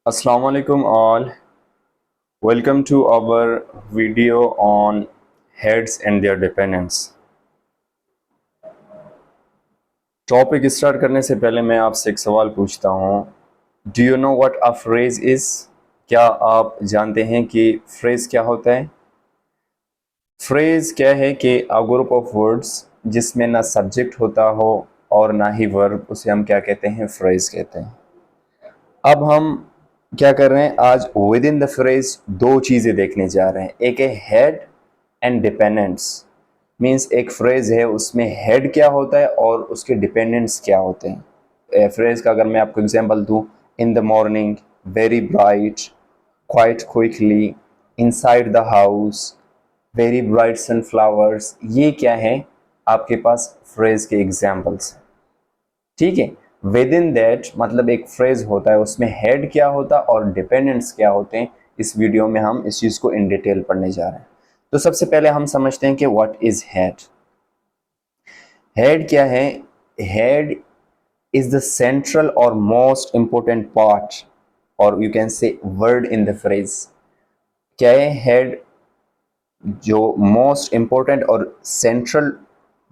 Assalamu alaikum all. Welcome to our video on heads and their dependents. Topic start करने से पहले मैं आपसे एक सवाल पूछता हूँ. Do you know what a phrase is? क्या आप जानते हैं कि फ्रेज क्या होता है? फ्रेज क्या है कि अ ग्रुप ऑफ वर्ड्स जिसमें ना सब्जेक्ट होता हो और ना ही वर्ब, उसे हम क्या कहते हैं? फ्रेज कहते हैं. अब हम क्या कर रहे हैं, आज विद इन द फ्रेज दो चीज़ें देखने जा रहे हैं. एक है हेड एंड डिपेंडेंट्स. मीन्स एक फ्रेज है, उसमें हेड क्या होता है और उसके डिपेंडेंट्स क्या होते हैं. फ्रेज का अगर मैं आपको एग्जांपल दूं, in the morning, very bright, quite quickly, inside the house, very bright sunflowers, ये क्या है? आपके पास फ्रेज के एग्जाम्पल्स हैं. ठीक है. विद इन दैट मतलब एक फ्रेज होता है, उसमें हेड क्या होता है और डिपेंडेंट्स क्या होते हैं. इस वीडियो में हम इस चीज़ को इन डिटेल पढ़ने जा रहे हैं. तो सबसे पहले हम समझते हैं कि व्हाट इज हेड. हेड क्या है? हेड इज द सेंट्रल और मोस्ट इंपॉर्टेंट पार्ट और you can say word in the phrase. क्या है हेड? जो मोस्ट इंपॉर्टेंट और सेंट्रल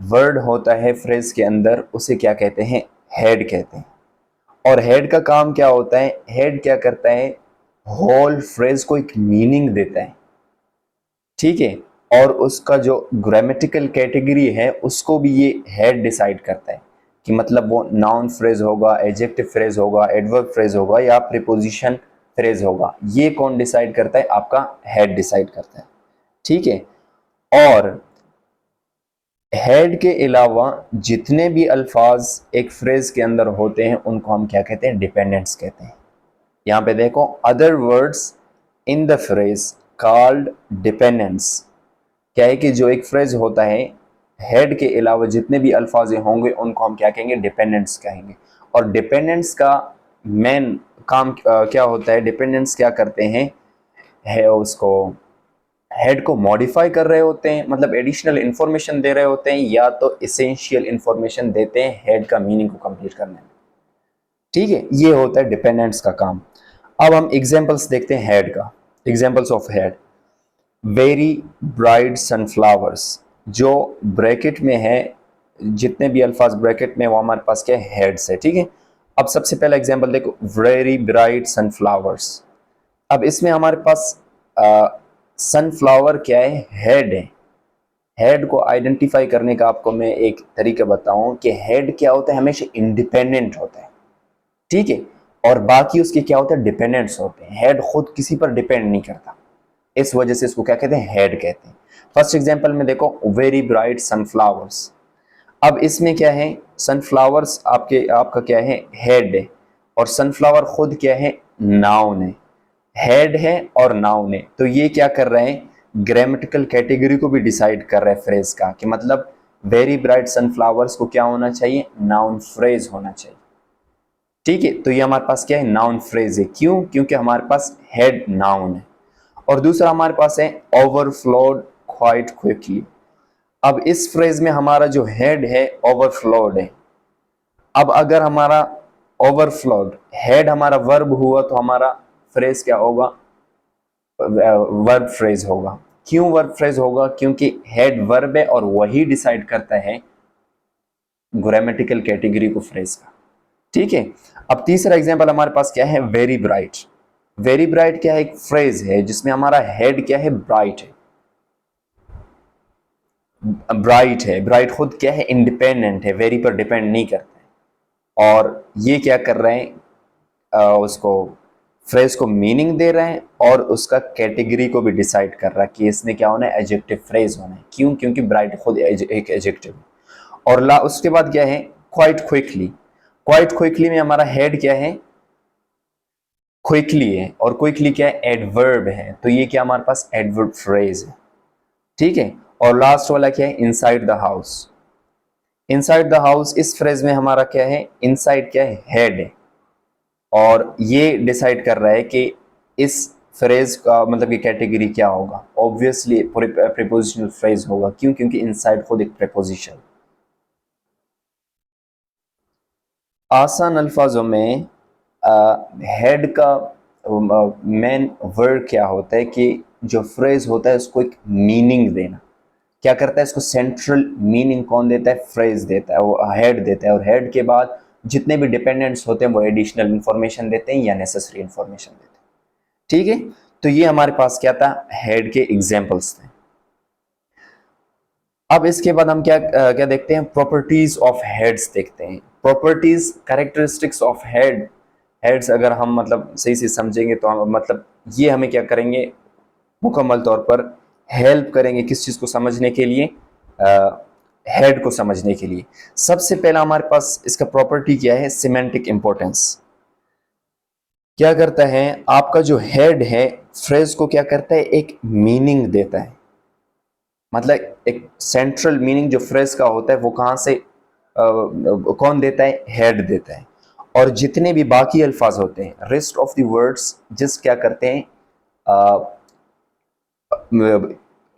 वर्ड होता है फ्रेज के अंदर, उसे क्या कहते हैं? हेड कहते हैं. और हेड का काम क्या होता है? हेड क्या करता है? होल फ्रेज को एक मीनिंग देता है. ठीक है. और उसका जो ग्रामेटिकल कैटेगरी है उसको भी ये हेड डिसाइड करता है कि मतलब वो नाउन फ्रेज होगा, एडजेक्टिव फ्रेज होगा, एडवर्ब फ्रेज होगा या प्रीपोजिशन फ्रेज होगा. ये कौन डिसाइड करता है? आपका हेड डिसाइड करता है. ठीक है. और हेड के अलावा जितने भी अल्फाज एक फ्रेज के अंदर होते हैं उनको हम क्या कहते हैं? डिपेंडेंट्स कहते हैं. यहाँ पे देखो, other words in the phrase called dependents. क्या है कि जो एक फ्रेज होता है, हेड के अलावा जितने भी अल्फाज होंगे उनको हम क्या कहेंगे? डिपेंडेंट्स कहेंगे. और डिपेंडेंट्स का मेन काम क्या होता है? डिपेंडेंट्स क्या करते हैं? है उसको हेड को मॉडिफाई कर रहे होते हैं, मतलब एडिशनल इंफॉर्मेशन दे रहे होते हैं, या तो एसेंशियल इंफॉर्मेशन देते हैं हेड का मीनिंग को कंप्लीट करने में. ठीक है. ये होता है डिपेंडेंट्स का काम. अब हम एग्जांपल्स देखते हैं हेड का. Examples of head: very bright sunflowers. जो ब्रैकेट में है, जितने भी अल्फाज ब्रैकेट में, वो हमारे पास क्या है? हेड्स है. ठीक है. अब सबसे पहला एग्जांपल देखो, वेरी ब्राइट सनफ्लावर्स. अब इसमें हमारे पास सनफ्लावर क्या है? हेड है. हेड को आइडेंटिफाई करने का आपको मैं एक तरीका बताऊं कि हेड क्या होता है? हमेशा इंडिपेंडेंट होता है. ठीक है. और बाकी उसके क्या होते हैं? डिपेंडेंट्स होते हैं. हेड खुद किसी पर डिपेंड नहीं करता, इस वजह से इसको क्या कहते हैं? हेड कहते हैं. फर्स्ट एग्जांपल में देखो, वेरी ब्राइट सनफ्लावर्स. अब इसमें क्या है? सनफ्लावर्स आपका क्या है? हेड है. और सनफ्लावर खुद क्या है? नाउन है. हेड है और नाउन है, तो ये क्या कर रहे हैं? ग्रामेटिकल कैटेगरी को भी डिसाइड कर रहे हैं फ्रेज का, कि मतलब वेरी ब्राइट सनफ्लावर्स को क्या होना चाहिए? नाउन फ्रेज होना चाहिए. ठीक है. तो ये हमारे पास क्या है? नाउन फ्रेज है. क्यों? क्योंकि हमारे पास हेड नाउन है. और दूसरा हमारे पास है ओवरफ्लोड क्वाइट क्विकली. अब इस फ्रेज में हमारा जो हेड है ओवरफ्लोड है. अब अगर हमारा ओवरफ्लोड हेड हमारा वर्ब हुआ तो हमारा फ्रेज क्या होगा? वर्ब फ्रेज होगा. क्यों वर्ब फ्रेज होगा? क्योंकि हेड वर्ब है और वही डिसाइड करता है ग्रामेटिकल कैटेगरी को फ्रेज का. ठीक है. अब तीसरा एग्जांपल हमारे पास क्या है? Very bright. वेरी ब्राइट क्या है? एक फ्रेज है जिसमें हमारा हेड क्या है? ब्राइट है. ब्राइट है. ब्राइट खुद क्या है? इंडिपेंडेंट है, वेरी पर डिपेंड नहीं करता है. और ये क्या कर रहे हैं? उसको फ्रेज को मीनिंग दे रहे हैं और उसका कैटेगरी को भी डिसाइड कर रहा है कि इसने क्या होना है? एडजेक्टिव फ्रेज होना है. क्यों? क्योंकि ब्राइट खुद एक एडजेक्टिव. और उसके बाद क्या है? Quite quickly. क्वाइट क्विकली में हमारा हेड क्या है? क्विकली है. और क्विकली क्या है? एडवर्ब है. तो ये क्या हमारे पास? एडवर्ब फ्रेज है. ठीक है. और लास्ट वाला क्या है? Inside the house. Inside the house, इस फ्रेज में हमारा क्या है? इनसाइड क्या है? हेड है. और ये डिसाइड कर रहा है कि इस फ्रेज का मतलब कि कैटेगरी क्या होगा? ऑब्वियसली प्रीपोजिशनल फ्रेज होगा. क्यों? क्योंकि इनसाइड खुद एक प्रीपोजिशन. आसान अल्फाजों में हेड का मेन वर्ड क्या होता है कि जो फ्रेज होता है उसको एक मीनिंग देना। क्या करता है, इसको सेंट्रल मीनिंग कौन देता है, फ्रेज देता है, वो हेड देता है, और हेड के बाद जितने भी डिपेंडेंट्स होते हैं वो एडिशनल इंफॉर्मेशन देते हैं या नेसेसरी इंफॉर्मेशन देते हैं। ठीक है, तो ये हमारे पास क्या था, हेड के एग्जांपल्स थे। अब इसके बाद हम क्या देखते हैं, प्रॉपर्टीज ऑफ हेड्स देखते हैं। प्रॉपर्टीज, कैरेक्टरिस्टिक्स ऑफ हेड्स अगर हम मतलब सही से समझेंगे तो हम मतलब ये हमें क्या करेंगे, मुकम्मल तौर पर हेल्प करेंगे किस चीज़ को समझने के लिए, हेड को समझने के लिए। सबसे पहला हमारे पास इसका प्रॉपर्टी क्या है, सिमेंटिक इंपॉर्टेंस। क्या करता है, आपका जो हेड है फ्रेज को क्या करता है, एक मीनिंग देता है। मतलब एक सेंट्रल मीनिंग जो फ्रेज का होता है वो कहाँ से कौन देता है, हेड देता है। और जितने भी बाकी अल्फाज होते हैं, रेस्ट ऑफ द वर्ड्स जिस क्या करते हैं,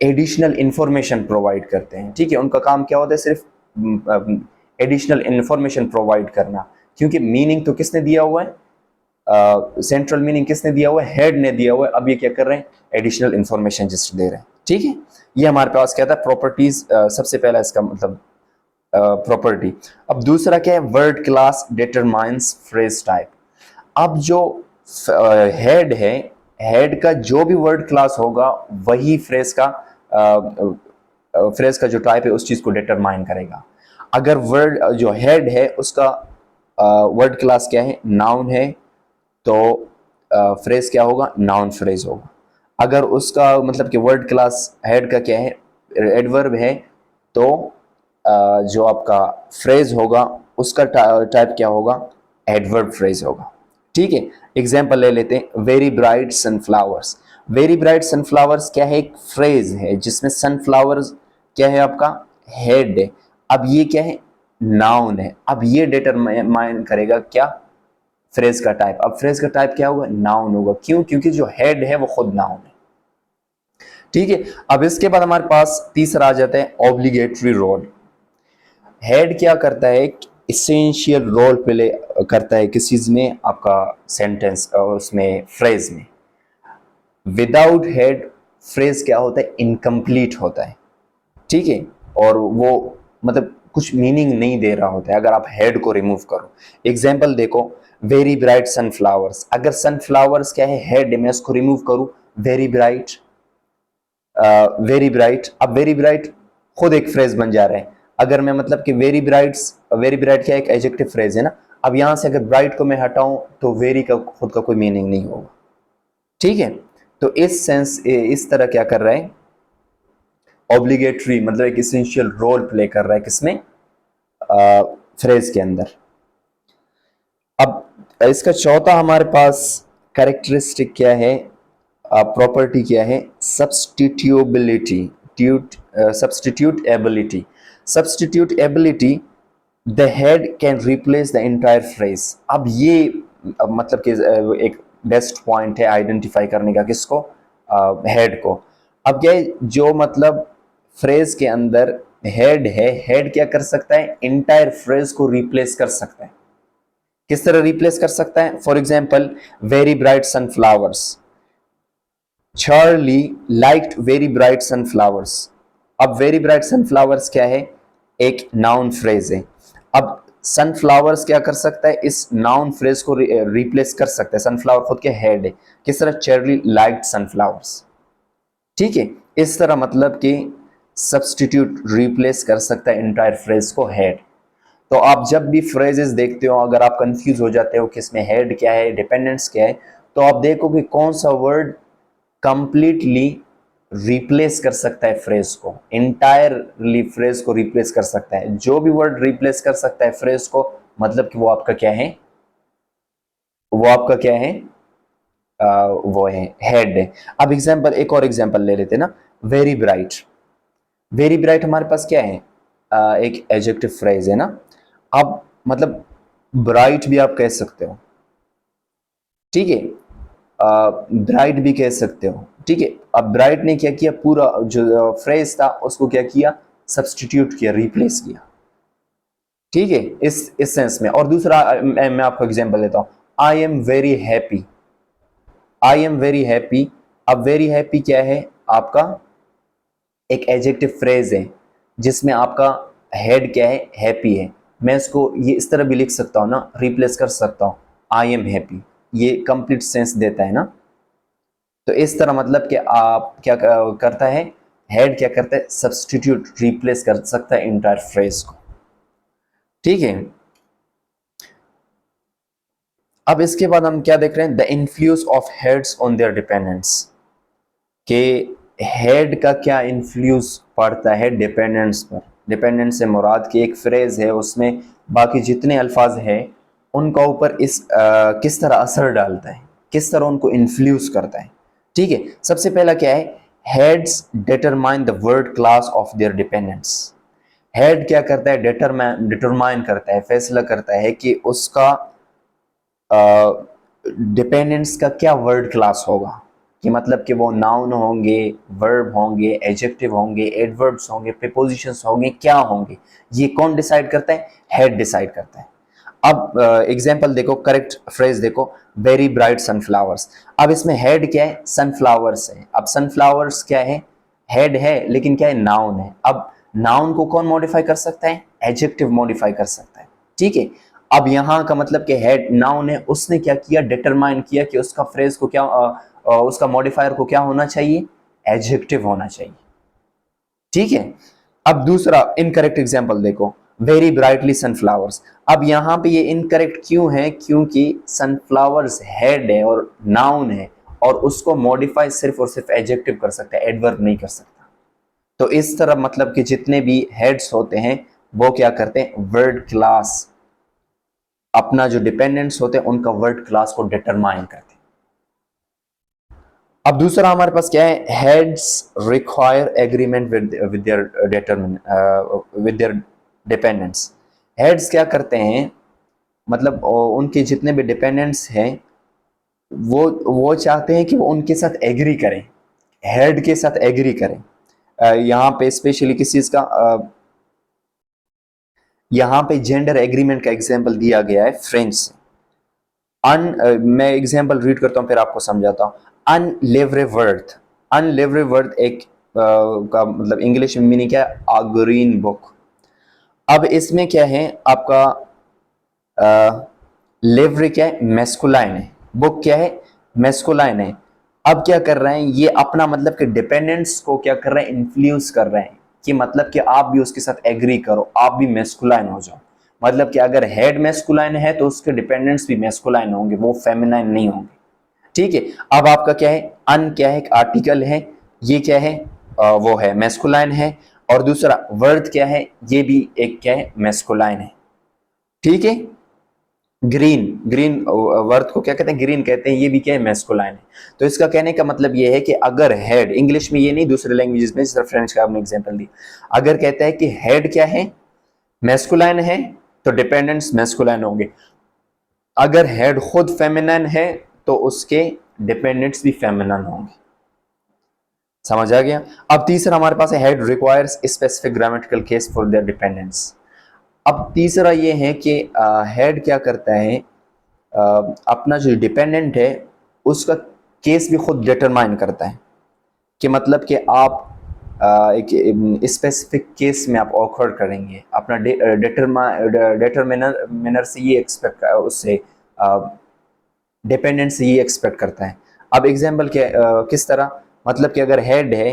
एडिशनल इंफॉर्मेशन प्रोवाइड करते हैं। ठीक है, उनका काम क्या होता है, सिर्फ एडिशनल इंफॉर्मेशन प्रोवाइड करना, क्योंकि मीनिंग तो किसने दिया हुआ है, सेंट्रल मीनिंग किसने दिया हुआ है, हेड ने दिया हुआ है। अब ये क्या कर रहे हैं, एडिशनल इंफॉर्मेशन जस्ट दे रहे हैं। ठीक है, ये हमारे पास क्या था, प्रॉपर्टीज, सबसे पहला इसका मतलब प्रॉपर्टी। अब दूसरा क्या है, word class determines phrase type. अब जो हेड है, हेड का जो भी वर्ड क्लास होगा वही फ्रेज का जो टाइप है उस चीज को डिटरमाइन करेगा। अगर वर्ड जो हेड है उसका वर्ड क्लास क्या है, नाउन है, तो फ्रेज क्या होगा, नाउन फ्रेज होगा। अगर उसका मतलब कि वर्ड क्लास हेड का क्या है, एडवर्ब है, तो जो आपका फ्रेज होगा उसका टाइप क्या होगा, एडवर्ब फ्रेज होगा। ठीक है, एग्जाम्पल ले लेते हैं, very bright sunflowers. Very bright sunflowers क्या है, एक फ्रेज है जिसमें सनफ्लावर्स क्या है, आपका हेड है। अब ये क्या है, नाउन है। अब ये डिटरमाइन करेगा क्या, फ्रेज का टाइप। अब फ्रेज का टाइप क्या होगा, नाउन होगा। क्यों, क्योंकि जो हेड है वो खुद नाउन है। ठीक है, अब इसके बाद हमारे पास तीसरा आ जाता है ऑब्लिगेटरी रोल। हेड क्या करता है, इसेंशियल रोल प्ले करता है किस चीज में, आपका सेंटेंस उसमें, फ्रेज में। विदाउट हेड फ्रेज क्या होता है, इनकम्प्लीट होता है। ठीक है, और वो मतलब कुछ मीनिंग नहीं दे रहा होता है अगर आप हेड को रिमूव करो। एग्जाम्पल देखो, वेरी ब्राइट सनफ्लावर्स। अगर सनफ्लावर्स क्या है, हेड है, मैं उसको रिमूव करूं, वेरी ब्राइट, वेरी ब्राइट। अब वेरी ब्राइट खुद एक फ्रेज बन जा रहा है। अगर मैं मतलब कि वेरी ब्राइट क्या एक एडजेक्टिव फ्रेज है ना। अब यहां से अगर ब्राइट को मैं हटाऊं तो वेरी का खुद का कोई मीनिंग नहीं होगा। ठीक है, तो इस तरह क्या कर रहा है, ऑब्लिगेटरी मतलब एक इसेंशियल रोल प्ले कर रहा है किसमें, फ्रेज के अंदर। अब इसका चौथा हमारे पास कैरेक्टरिस्टिक क्या है, प्रॉपर्टी क्या है, substitutability, substitute ability. Substitute ability, the head can replace the entire phrase. अब ये मतलब कि एक बेस्ट पॉइंट है आइडेंटिफाई करने का, किसको, हेड को। अब क्या है, जो मतलब फ्रेज के अंदर हेड है, हेड क्या कर सकता है, एंटायर फ्रेज को रिप्लेस कर सकता है। किस तरह रिप्लेस कर सकता है, for example, very bright sunflowers, Charlie liked very bright sunflowers. अब वेरी ब्राइट सनफ्लावर्स क्या है, एक नाउन फ्रेज है। अब सनफ्लावर्स क्या कर सकता है, इस नाउन फ्रेज को रिप्लेस कर सकता है। सनफ्लावर खुद के हेड है। किस तरह, चार्ली लाइक्ड सनफ्लावर्स। ठीक है, इस तरह मतलब कि सब्सटीट्यूट रिप्लेस कर सकता है इंटायर फ्रेज को हेड। तो आप जब भी फ्रेजेस देखते हो, अगर आप कंफ्यूज हो जाते हो कि इसमें हेड क्या है, डिपेंडेंट्स क्या है, तो आप देखो कि कौन सा वर्ड कंप्लीटली रिप्लेस कर सकता है फ्रेज को, इंटायरली फ्रेज को रिप्लेस कर सकता है। जो भी वर्ड रिप्लेस कर सकता है फ्रेज को, मतलब कि वो आपका क्या है, वो आपका क्या है, वो है हेड है। अब एग्जांपल, एक और एग्जांपल ले लेते हैं ना, वेरी ब्राइट। वेरी ब्राइट हमारे पास क्या है, एक एडजेक्टिव फ्रेज है ना। अब मतलब ब्राइट भी आप कह सकते हो, ठीक है, ब्राइट भी कह सकते हो। ठीक है, अब ब्राइट ने क्या किया, पूरा जो फ्रेज था उसको क्या किया, सब्सटीट्यूट किया, रिप्लेस किया। ठीक है, इस सेंस में। और दूसरा मैं आपको एग्जांपल देता हूं, I am very happy. I am very happy. अब वेरी हैप्पी क्या है आपका, एक एडजेक्टिव फ्रेज है जिसमें आपका हेड क्या है, हैप्पी है। मैं इसको ये इस तरह भी लिख सकता हूँ ना, रिप्लेस कर सकता हूँ, आई एम हैप्पी, ये कंप्लीट सेंस देता है ना। तो इस तरह मतलब कि आप क्या करता है, हेड क्या करता है, सब्सटीट्यूट, रिप्लेस कर सकता है इंटायर फ्रेज को। ठीक है, अब इसके बाद हम क्या देख रहे हैं, the influence of heads on their dependents, के हेड का क्या इन्फ्लुएंस पड़ता है डिपेंडेंट्स पर। डिपेंडेंट से मुराद की एक फ्रेज है, उसमें बाकी जितने अल्फाज हैं उनका ऊपर किस तरह असर डालता है, किस तरह उनको इन्फ्लुएंस करता है। ठीक है, सबसे पहला क्या है, heads determine the word class of their dependents. Head क्या करता है, डिटरमाइन करता है, फैसला करता है कि उसका डिपेंडेंट्स का क्या वर्ड क्लास होगा, कि मतलब कि वो नाउन होंगे, वर्ब होंगे, एडजेक्टिव होंगे, एडवर्ब्स होंगे, प्रीपोजिशंस होंगे, क्या होंगे, ये कौन डिसाइड करता है, हेड डिसाइड करता है। अब एग्जांपल देखो, करेक्ट फ्रेज देखो, वेरी ब्राइट सनफ्लावर्स। अब इसमें हेड क्या है, सनफ्लावर्स है। अब सनफ्लावर्स क्या है, हेड है, लेकिन क्या है, नाउन है। अब नाउन को कौन मॉडिफाई कर सकता है, एडजेक्टिव मॉडिफाई कर सकता है। ठीक है, अब यहां का मतलब कि हेड नाउन है, उसने क्या किया, डिटरमाइन किया कि उसका फ्रेज को क्या उसका मॉडिफायर को क्या होना चाहिए, एडजेक्टिव होना चाहिए। ठीक है, अब दूसरा इनकरेक्ट एग्जांपल देखो, वेरी ब्राइटली सनफ्लावर्स। अब यहां पे ये इनकरेक्ट क्यों है, क्योंकि सनफ्लावर्स हेड है और नाउन है, और उसको मॉडिफाई सिर्फ और सिर्फ एडजेक्टिव कर सकता है, एडवर्ब नहीं कर सकता। तो इस तरह मतलब कि जितने भी हेड्स होते हैं वो क्या करते हैं, वर्ड क्लास, अपना जो डिपेंडेंट्स होते हैं उनका वर्ड क्लास को डिटरमाइन करते हैं। अब दूसरा हमारे पास क्या है, heads require agreement with their dependents. Heads क्या करते हैं, मतलब उनके जितने भी डिपेंडेंट्स हैं वो चाहते हैं कि वो उनके साथ एग्री करें, हेड के साथ एग्री करें। यहाँ पे स्पेशली किस चीज का, यहाँ पे जेंडर एग्रीमेंट का एग्जांपल दिया गया है फ्रेंच से। मैं एग्जांपल रीड करता हूँ फिर आपको समझाता हूँ। अनलिवरेवर्थ, अनलिवरेवर्थ एक का मतलब इंग्लिश में मीनिंग क्या है, अ ग्रीन बुक। अब इसमें क्या है आपका, लिवरे क्या है, मेस्कुलाइन है, बुक क्या है, मेस्कुलाइन है। अब क्या कर रहे हैं ये, अपना मतलब कि डिपेंडेंट्स को क्या कर रहे हैं, इन्फ्लुएंस कर रहे हैं, कि मतलब कि आप भी उसके साथ एग्री करो, आप भी मेस्कुलाइन हो जाओ। मतलब कि अगर हेड मेस्कुलाइन है तो उसके डिपेंडेंट्स भी मेस्कुलाइन होंगे, वो फेमिनाइन नहीं होंगे। ठीक है, अब आपका क्या है, अन क्या है, एक आर्टिकल है, ये क्या है, वो है मेस्कुलाइन है। और दूसरा वर्ड क्या है, ये भी एक क्या है, मेस्कुलाइन है। ठीक है, ग्रीन, ग्रीन वर्ड को क्या कहते हैं, ग्रीन कहते हैं, ये भी क्या है, मेस्कुलाइन है। तो इसका कहने का मतलब ये है कि अगर हेड, इंग्लिश में ये नहीं, दूसरे लैंग्वेजेस में, जैसे फ्रेंच का आपने एग्जांपल दी, अगर कहता है कि हेड क्या है, मेस्कुलाइन है, तो डिपेंडेंट्स मेस्कुलाइन होंगे। अगर हेड खुद फेमिनाइन है तो उसके डिपेंडेंट्स भी फेमिनाइन होंगे। समझ आ गया। अब तीसरा हमारे पास है, head requires specific grammatical case for their dependents. अब तीसरा ये है कि हेड क्या करता है, अपना जो डिपेंडेंट है उसका केस भी खुद डिटरमाइन करता है, कि मतलब कि आप एक स्पेसिफिक केस में आप ऑकर्ड करेंगे, अपना डिटरमिनर से ये एक्सपेक्ट, उससे डिपेंडेंट से ये एक्सपेक्ट करता है। अब एग्जांपल क्या, किस तरह, मतलब कि अगर हेड है,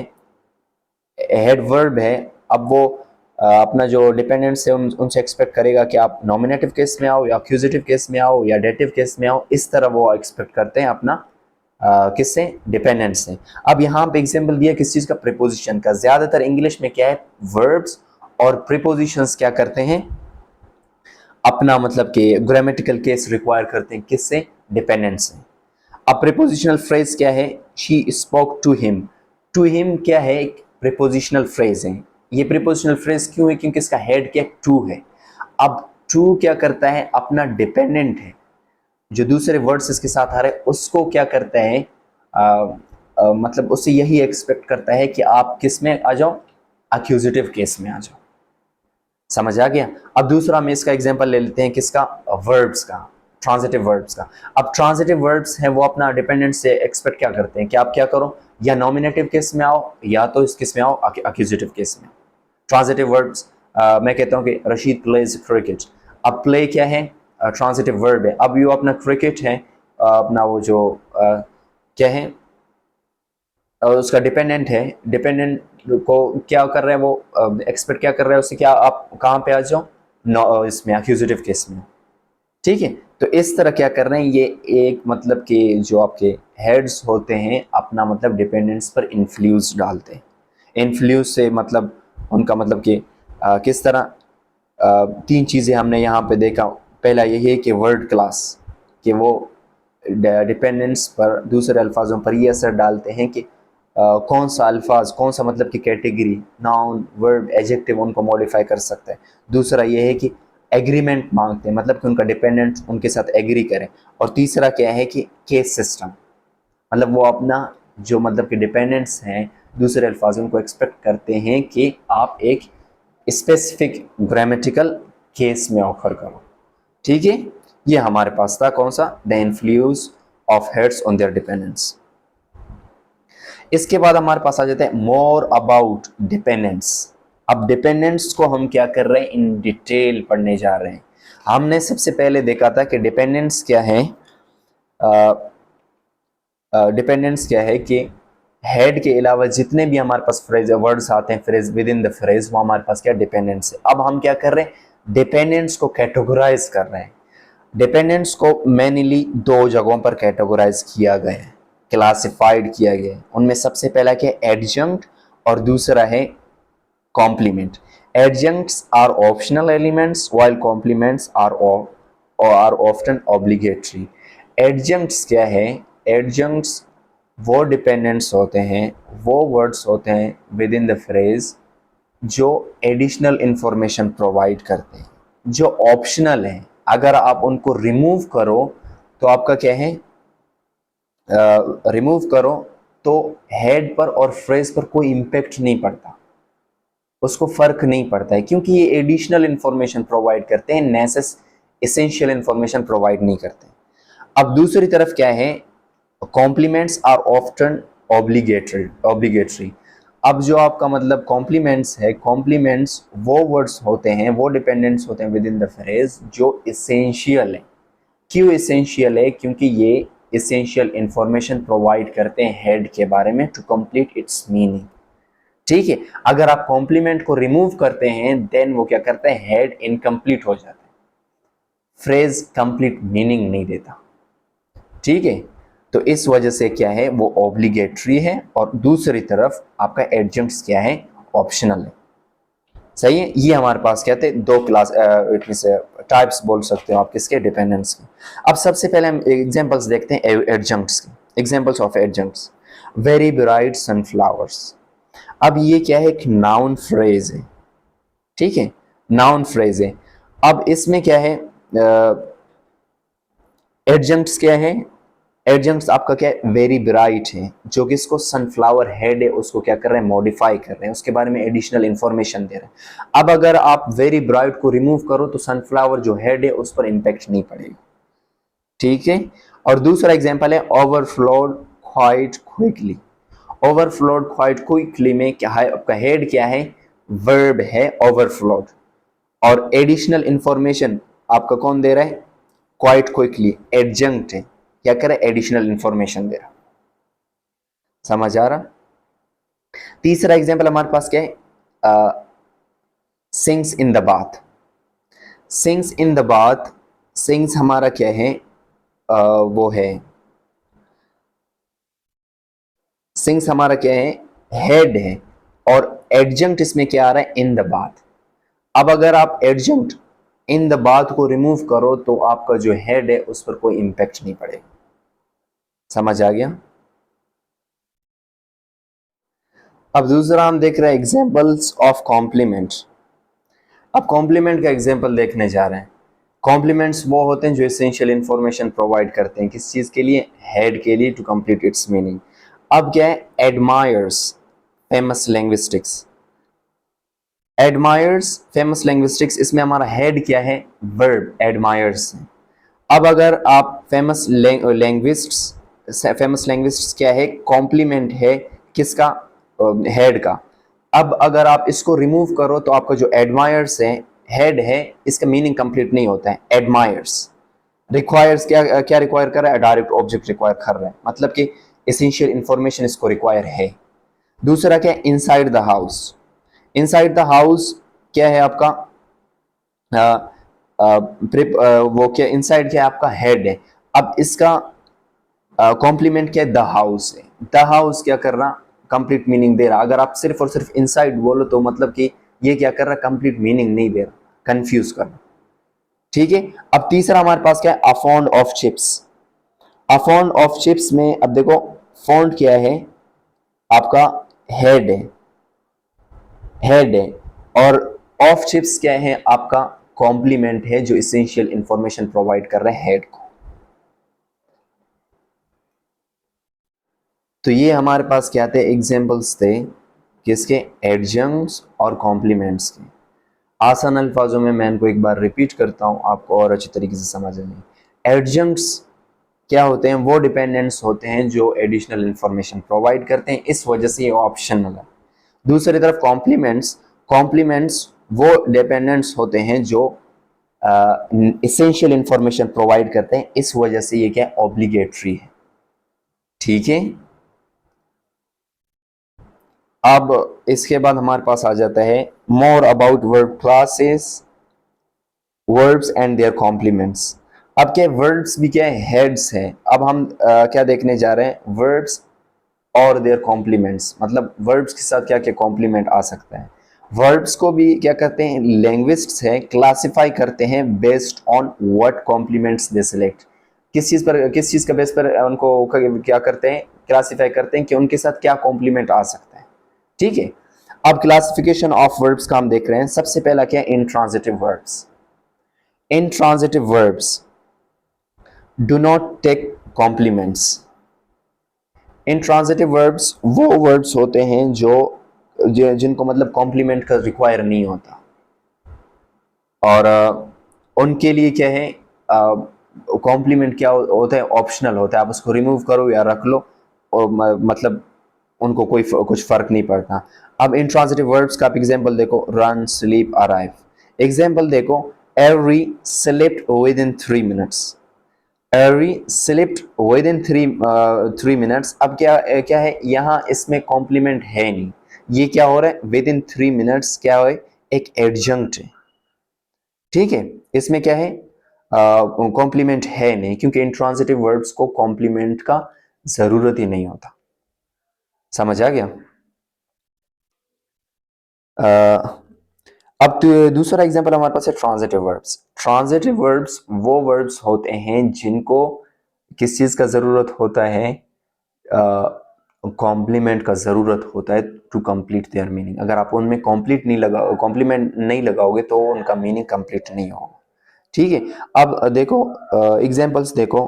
हेड वर्ब है, अब वो अपना जो डिपेंडेंट्स है उनसे एक्सपेक्ट करेगा कि आप नॉमिनेटिव केस में आओ, या अक्यूजेटिव केस में आओ, या डेटिव केस में आओ, इस तरह वो एक्सपेक्ट करते हैं अपना किससे, डिपेंडेंट से। अब यहाँ पे एग्जांपल दिया किस चीज का, प्रीपोजिशन का। ज्यादातर इंग्लिश में क्या है, वर्ब्स और प्रीपोजिशंस क्या करते हैं, अपना मतलब कि ग्रामेटिकल केस रिक्वायर करते हैं, किससे, डिपेंडेंट से। अब प्रीपोजिशनल फ्रेज क्या है, she spoke to him. To him क्या है, एक प्रीपोजिशनल फ्रेज है। ये प्रीपोजिशनल फ्रेज क्यों है, क्योंकि इसका हेड क्या, टू है। अब टू क्या करता है, अपना डिपेंडेंट है, जो दूसरे वर्ड्स इसके साथ आ रहे हैं उसको क्या करता है, मतलब उससे यही एक्सपेक्ट करता है कि आप किस में आ जाओ, अक्यूजेटिव केस में आ जाओ। समझ आ गया। अब दूसरा हम इसका एग्जांपल ले लेते हैं, किसका, वर्ब्स का। ट्रांजिटिव वर्ब्स का। अब ट्रांजिटिव वर्ब्स हैं वो अपना डिपेंडेंट से एक्सपेक्ट क्या करते हैं कि आप क्या करो, या नॉमिनेटिव केस में आओ या तो इस केस में आओ एक्यूजेटिव केस में। ट्रांजिटिव वर्ब्स मैं कहता हूँ कि रशीद प्लेज क्रिकेट। अब प्ले क्या है, ट्रांजिटिव वर्ब है। अब ये अपना क्रिकेट है, अपना वो जो क्या है उसका डिपेंडेंट है। डिपेंडेंट को क्या कर रहा है वो एक्सपेक्ट क्या कर रहा है उससे, क्या आप कहाँ पे आ जाओ, इसमें एक्यूजेटिव केस में। ठीक है, तो इस तरह क्या कर रहे हैं, ये एक मतलब कि जो आपके हेड्स होते हैं अपना मतलब डिपेंडेंट्स पर इन्फ्लुएंस डालते हैं। इन्फ्लुएंस से मतलब उनका मतलब कि किस तरह, तीन चीज़ें हमने यहाँ पे देखा। पहला यही है कि वर्ड क्लास, कि वो डिपेंडेंट्स पर दूसरे अल्फाजों पर ये असर डालते हैं कि कौन सा अल्फाज कौन सा मतलब कि कैटेगरी, नाउन, वर्ब, एडजेक्टिव उनको मॉडिफाई कर सकता है। दूसरा ये है कि एग्रीमेंट मांगते हैं, मतलब कि उनका डिपेंडेंट उनके साथ एग्री करें। और तीसरा क्या है कि केस सिस्टम, मतलब वो अपना जो मतलब कि डिपेंडेंट्स हैं दूसरे अल्फाजों को एक्सपेक्ट करते हैं कि आप एक स्पेसिफिक ग्रामेटिकल केस में ऑफर करो। ठीक है, ये हमारे पास था कौन सा, the influence of heads on their dependents. इसके बाद हमारे पास आ जाता है मोर अबाउट डिपेंडेंट्स। अब डिपेंडेंट्स को हम क्या कर रहे हैं, इन डिटेल पढ़ने जा रहे हैं। हमने सबसे पहले देखा था कि डिपेंडेंट्स क्या है, डिपेंडेंट्स क्या है कि हेड के अलावा जितने भी हमारे पास फ्रेज वर्ड्स आते हैं phrase with in the phrase, वो हमारे पास क्या डिपेंडेंट्स है। अब हम क्या कर रहे हैं, डिपेंडेंट्स को कैटेगराइज कर रहे हैं। डिपेंडेंट्स को मेनली दो जगहों पर कैटेगराइज किया गया है, क्लासिफाइड किया गया है। उनमें सबसे पहला क्या है, एडजंक्ट, और दूसरा है complement. Adjuncts are optional elements while complements are often obligatory. Adjuncts क्या है, एडजंक्ट्स वो डिपेंडेंट्स होते हैं, वो वर्ड्स होते हैं विद इन द फ्रेज जो एडिशनल इंफॉर्मेशन प्रोवाइड करते हैं, जो ऑप्शनल हैं। अगर आप उनको रिमूव करो तो आपका क्या है, रिमूव करो तो हेड पर और फ्रेज पर कोई इम्पेक्ट नहीं पड़ता, उसको फर्क नहीं पड़ता है, क्योंकि ये एडिशनल इंफॉर्मेशन प्रोवाइड करते हैं, नेसेस एसेंशियल इंफॉर्मेशन प्रोवाइड नहीं करते। अब दूसरी तरफ क्या है, कॉम्प्लीमेंट्स आर ऑफ्टन ऑब्लिगेटरी। अब जो आपका मतलब कॉम्प्लीमेंट्स है, कॉम्प्लीमेंट्स वो वर्ड्स होते हैं, वो डिपेंडेंट्स होते हैं विद इन द फ्रेज जो इसेंशियल है। क्यों इसेंशियल है, क्योंकि ये इसेंशियल इंफॉर्मेशन प्रोवाइड करते हैं हेड के बारे में टू कंप्लीट इट्स मीनिंग। ठीक है, अगर आप कॉम्प्लीमेंट को रिमूव करते हैं देन वो क्या करता है, हेड इनकम्प्लीट हो जाता है, फ्रेज कंप्लीट मीनिंग नहीं देता। ठीक है, तो इस वजह से क्या है, वो ऑब्लिगेटरी है, और दूसरी तरफ आपका एडजंक्ट्स क्या है, ऑप्शनल है। सही है, ये हमारे पास क्या थे, दो क्लास टाइप्स बोल सकते हो आप किसके, डिपेंडेंस के। अब सबसे पहले हम एग्जांपल्स देखते हैं एडजंक्ट्स के। Examples of adjuncts, very bright sunflowers. अब ये क्या है, एक नाउन फ्रेज है। ठीक है, नाउन फ्रेज है। अब इसमें क्या है, एडजंक्ट्स क्या है, एडजंक्ट्स आपका क्या है, वेरी ब्राइट है, जो कि इसको सनफ्लावर हेड है उसको क्या कर रहे हैं, मॉडिफाई कर रहे हैं, उसके बारे में एडिशनल इंफॉर्मेशन दे रहे हैं। अब अगर आप वेरी ब्राइट को रिमूव करो तो सनफ्लावर जो हेड है उस पर इंपैक्ट नहीं पड़ेगा। ठीक है, और दूसरा एग्जांपल है overflowed quite quickly. Overflowed quite quickly में क्या है, आपका हेड क्या है, वर्ब है ओवरफ्लोड, और एडिशनल इंफॉर्मेशन आपका कौन दे रहा है, क्वाइट क्विकली, एडजंक्ट है, क्या करे, एडिशनल इंफॉर्मेशन दे रहा। समझ आ रहा। तीसरा एग्जांपल हमारे पास क्या है, sings in the bath. Sings in the bath, sings हमारा क्या है, वो है, सिंग्स हमारा क्या है, हेड है, और एडजंक्ट इसमें क्या आ रहा है, इन द बाथ। अब अगर आप एडजंक्ट इन द बाथ को रिमूव करो तो आपका जो हेड है उस पर कोई इंपैक्ट नहीं पड़ेगा। समझ आ गया। अब दूसरा हम देख रहे हैं एग्जांपल्स ऑफ कॉम्प्लीमेंट। अब कॉम्प्लीमेंट का एग्जांपल देखने जा रहे हैं। कॉम्प्लीमेंट्स वो होते हैं जो एसेंशियल इंफॉर्मेशन प्रोवाइड करते हैं, किस चीज के लिए, हेड के लिए, टू कंप्लीट इट्स मीनिंग। अब क्या है, admires famous linguistics. Admires famous linguistics, इसमें हमारा हेड क्या है, वर्ब एडमायर्स है। अब अगर आप फेमस लैंग्विस्ट्स क्या है, कॉम्प्लीमेंट है किसका, हेड का। अब अगर आप इसको रिमूव करो तो आपका जो एडमायर्स है, हेड है, इसका मीनिंग कंप्लीट नहीं होता है। एडमायर्स, रिक्वायर्स क्या क्या रिक्वायर कर रहा है, डायरेक्ट ऑब्जेक्ट रिक्वायर कर रहा है, मतलब कि एसेंशियल इंफॉर्मेशन इसको रिक्वायर है। दूसरा क्या है, inside the house. Inside the house क्या है आपका, वो क्या इनसाइड क्या है आपका, हेड है। अब इसका कॉम्प्लीमेंट क्या है, द हाउस है। द हाउस क्या कर रहा, कंप्लीट मीनिंग दे रहा। अगर आप सिर्फ और सिर्फ इनसाइड बोलो तो मतलब कि ये क्या कर रहा, कंप्लीट मीनिंग नहीं दे रहा, कंफ्यूज कर रहा। ठीक है। अब तीसरा हमारे पास क्या है, a fond of chips. A fond of chips में अब देखो, फॉन्ड क्या है आपका, हेड है, हेड है, और ऑफ चिप्स क्या है आपका, कॉम्प्लीमेंट है जो इसेंशियल इंफॉर्मेशन प्रोवाइड कर रहे हैं हेड को। तो ये हमारे पास क्या थे, एग्जांपल्स थे किसके, एडजंक्ट्स और कॉम्प्लीमेंट्स के। आसान अल्फाजों में मैं इनको एक बार रिपीट करता हूं, आपको और अच्छी तरीके से समझ आ जाए। एडजंक्ट्स क्या होते हैं, वो डिपेंडेंट्स होते हैं जो एडिशनल इंफॉर्मेशन प्रोवाइड करते हैं, इस वजह से ये ऑप्शनल है। दूसरी तरफ कॉम्प्लीमेंट्स, कॉम्प्लीमेंट्स वो डिपेंडेंट्स होते हैं जो इसेंशियल इंफॉर्मेशन प्रोवाइड करते हैं, इस वजह से ये क्या ऑब्लिगेटरी है। ठीक है। अब इसके बाद हमारे पास आ जाता है more about verb classes, verbs and their complements. अब क्या वर्ब्स भी क्या है, हेड्स हैं। अब हम क्या देखने जा रहे हैं, वर्ब्स और देयर कॉम्प्लीमेंट्स, मतलब वर्ब्स के साथ क्या क्या कॉम्प्लीमेंट आ सकता है। वर्ब्स को भी क्या करते हैं, लैंग्विस्ट्स है क्लासिफाई करते हैं based on what complements they select. किस चीज पर, किस चीज का बेस पर उनको क्या करते हैं, क्लासिफाई करते हैं कि उनके साथ क्या कॉम्प्लीमेंट आ सकता है। ठीक है। अब क्लासिफिकेशन ऑफ वर्ब्स का हम देख रहे हैं। सबसे पहला क्या है, intransitive verbs. Intransitive verbs do not take complements. Intransitive verbs वो वर्ब्स होते हैं जो जिनको मतलब कॉम्प्लीमेंट का रिक्वायर नहीं होता, और उनके लिए क्या है, कॉम्प्लीमेंट क्या होता है, ऑप्शनल होता है। आप उसको रिमूव करो या रख लो, और मतलब उनको कोई कुछ फर्क नहीं पड़ता। अब इंट्रांजिटिव वर्ब्स का आप एग्जांपल देखो, रन, स्लीप, अराइव। एग्जांपल देखो, every slipped with in 3 minutes. Every slipped with in 3 minutes. अब क्या क्या है यहाँ, इसमें कॉम्प्लीमेंट है नहीं। ये क्या हो रहा है, विद इन 3 मिनट्स क्या है, एक एडजंक्ट है। ठीक है। इसमें क्या है, कॉम्प्लीमेंट है नहीं, क्योंकि इंट्रांजिटिव वर्ब्स को कॉम्प्लीमेंट का जरूरत ही नहीं होता। समझ आ गया। अब तो दूसरा एग्जांपल हमारे पास है ट्रांजिटिव वर्ब्स। ट्रांजिटिव वर्ब्स वो वर्ब्स होते हैं जिनको किस चीज का जरूरत होता है, कॉम्प्लीमेंट का जरूरत होता है टू कंप्लीट देयर मीनिंग। अगर आप उनमें कंप्लीट नहीं लगाओ, कॉम्प्लीमेंट नहीं लगाओगे तो उनका मीनिंग कंप्लीट नहीं होगा। ठीक है। अब देखो एग्जांपल्स देखो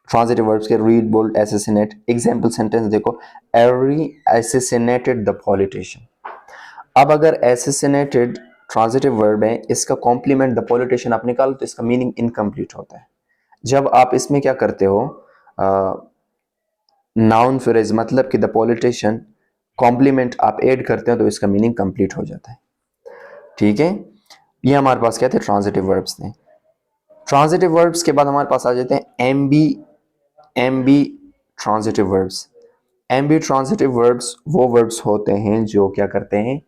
ट्रांजिटिव वर्ब्स के, read, bold, assassinate. Example sentence देखो, एवरी असैसिनेटेड द पॉलिटिशियन। अब अगर असैसिनेटेड ट्रांजिटिव वर्ब है, इसका कॉम्प्लीमेंट द पॉलिटिशियन आप निकालो तो इसका मीनिंग इनकम्प्लीट होता है। जब आप इसमें क्या करते हो, नाउन फ्रेज मतलब कि द पॉलिटिशियन, कॉम्प्लीमेंट आप ऐड करते हो तो इसका मीनिंग कंप्लीट हो जाता है। ठीक है। ये हमारे पास क्या थे, ट्रांजिटिव वर्ब्स थे। ट्रांजिटिव वर्ब्स के बाद हमारे पास आ जाते हैं MB, MB transitive verbs. MB transitive verbs वो वर्ब्स होते हैं जो क्या करते हैं,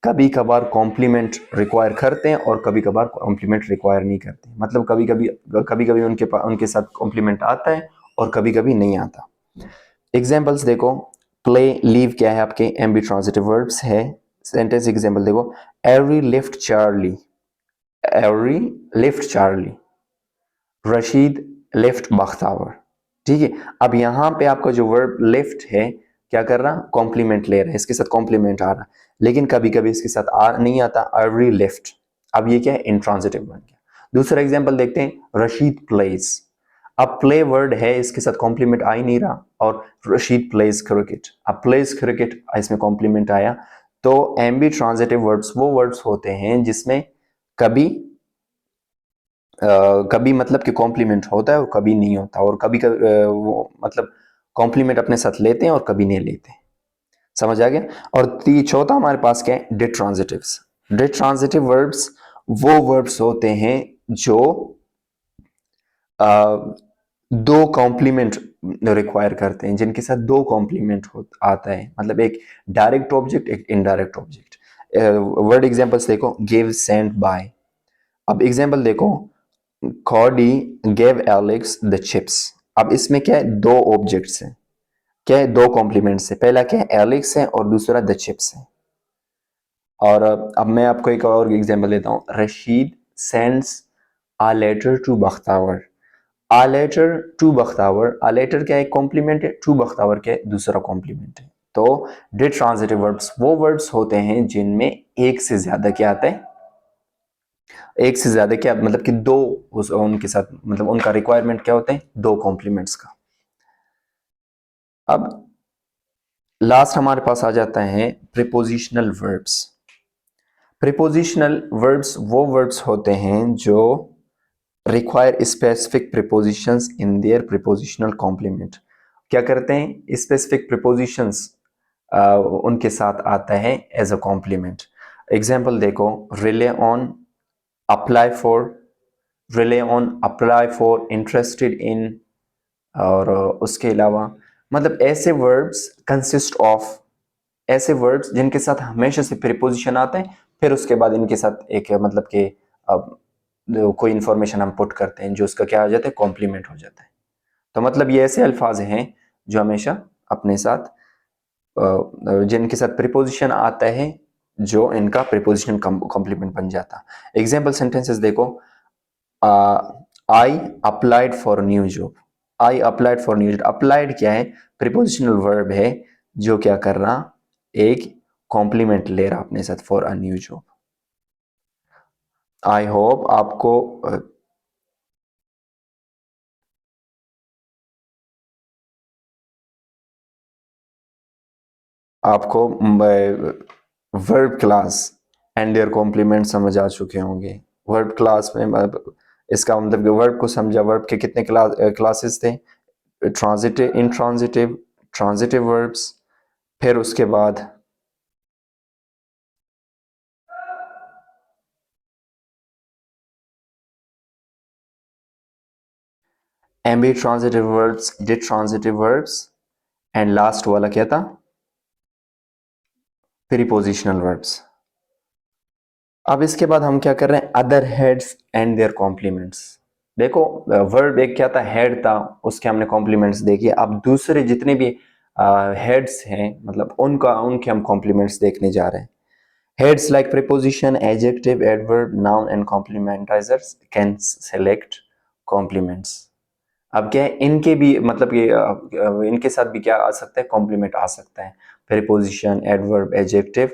कभी कभार कॉम्प्लीमेंट रिक्वायर करते हैं और कभी कभार कॉम्प्लीमेंट रिक्वायर नहीं करते। मतलब कभी कभी उनके साथ कॉम्प्लीमेंट आता है और कभी कभी नहीं आता। एग्जाम्पल्स देखो, प्ले, लीव क्या है आपके एमबी ट्रांजिटिव वर्ब्स है। सेंटेंस एग्जाम्पल देखो, every lift Charlie, every lift Charlie, Rashid lift Bakhtawar. ठीक है। अब यहाँ पे आपका जो वर्ब लिफ्ट है क्या कर रहा, कॉम्प्लीमेंट ले रहा है, इसके साथ कॉम्प्लीमेंट आ रहा, लेकिन कभी कभी इसके साथ नहीं आता, एवरी लिफ्ट। अब ये क्या है, इंट्रांजिटिव बन गया। दूसरा एग्जाम्पल देखते हैं, रशीद प्लेज। अब प्ले वर्ड है, इसके साथ कॉम्प्लीमेंट आ ही नहीं रहा, और रशीद प्लेज क्रिकेट। अब प्लेज क्रिकेट इसमें कॉम्प्लीमेंट आया। तो एमबी ट्रांजिटिव वर्ब्स वो वर्ड्स होते हैं जिसमें कभी कभी मतलब कि कॉम्प्लीमेंट होता है और कभी नहीं होता, और कभी वो मतलब कॉम्प्लीमेंट अपने साथ लेते हैं और कभी नहीं लेते। समझ आ गया। और चौथा हमारे पास क्या है, डिट्रांजिटिव्स। डिट्रांजिटिव वर्ब्स वो वर्ब्स होते हैं जो दो कॉम्प्लीमेंट रिक्वायर करते हैं, जिनके साथ दो कॉम्प्लीमेंट आता है, मतलब एक डायरेक्ट ऑब्जेक्ट एक इनडायरेक्ट ऑब्जेक्ट। वर्ड एग्जांपल्स देखो, गिव, सेंड, बाय। अब एग्जांपल देखो, Cardi gave Alex the chips. अब इसमें क्या है, दो ऑब्जेक्ट्स हैं, क्या है, दो कॉम्प्लीमेंट्स है। पहला क्या है, एलेक्स है, और दूसरा द चिप्स है। और अब मैं आपको एक और एग्जांपल देता हूँ, Rashid sends a letter to Bakhtawar. A letter to Bakhtawar, a letter क्या है, कॉम्प्लीमेंट है, टू बख्तावर क्या है, दूसरा कॉम्प्लीमेंट है। तो डिट्रांजिटिव वर्ब्स वो वर्ब्स होते हैं जिनमें एक से ज्यादा क्या आता है, एक से ज्यादा क्या मतलब कि दो उनके साथ मतलब उनका रिक्वायरमेंट क्या होता है, दो कॉम्प्लीमेंट्स का। अब लास्ट हमारे पास आ जाता है प्रीपोजिशनल वर्ब्स। प्रीपोजिशनल वर्ब्स वो वर्ब्स होते हैं जो require specific prepositions in their prepositional complement. क्या करते हैं, स्पेसिफिक प्रीपोजिशंस उनके साथ आता है एज अ कॉम्प्लीमेंट। एग्जाम्पल देखो, rely on, apply for, rely on, apply for, interested in, और उसके अलावा मतलब ऐसे वर्ब्स कंसिस्ट ऑफ, ऐसे वर्ड्स जिनके साथ हमेशा से प्रीपोजिशन आता है, फिर उसके बाद इनके साथ एक मतलब कि कोई इंफॉर्मेशन हम पुट करते हैं जो उसका क्या हो जाता है, कॉम्प्लीमेंट हो जाता है। तो मतलब ये ऐसे अल्फाज हैं जो हमेशा अपने साथ जिनके साथ प्रीपोजिशन आता है, जो इनका प्रीपोजिशन कॉम्प्लीमेंट बन जाता। एग्जाम्पल सेंटेंसेस देखो, I applied for new job. I applied for new job, applied क्या है, प्रीपोजिशनल वर्ब है जो क्या कर रहा, एक कॉम्प्लीमेंट ले रहा अपने साथ, for a new job. I hope आपको आपको verb class and their complement समझ आ चुके होंगे। वर्ब क्लास में इसका मतलब वर्ब को समझा, वर्ब के कितने क्लासेस थे, ट्रांजिटिव, इंट्रांजिटिव, ट्रांजिटिव वर्ब्स, फिर उसके बाद ambitransitive verbs, ditransitive verbs, and last वाला क्या था, प्रीपोजिशनल वर्ब्स। अब इसके बाद हम क्या कर रहे हैं, other heads and their complements. देखो वर्ब एक क्या था, हेड था, उसके हमने कॉम्प्लीमेंट्स देखे। अब दूसरे जितने भी हेड्स हैं मतलब उनके हम कॉम्प्लीमेंट्स देखने जा रहे हैं। Heads like preposition, adjective, adverb, noun and complementizers can select complements. अब क्या है, इनके भी मतलब कि इनके साथ भी क्या आ सकता है, कॉम्प्लीमेंट आ सकता है। प्रीपोजिशन, एडवर्ब, एडजेक्टिव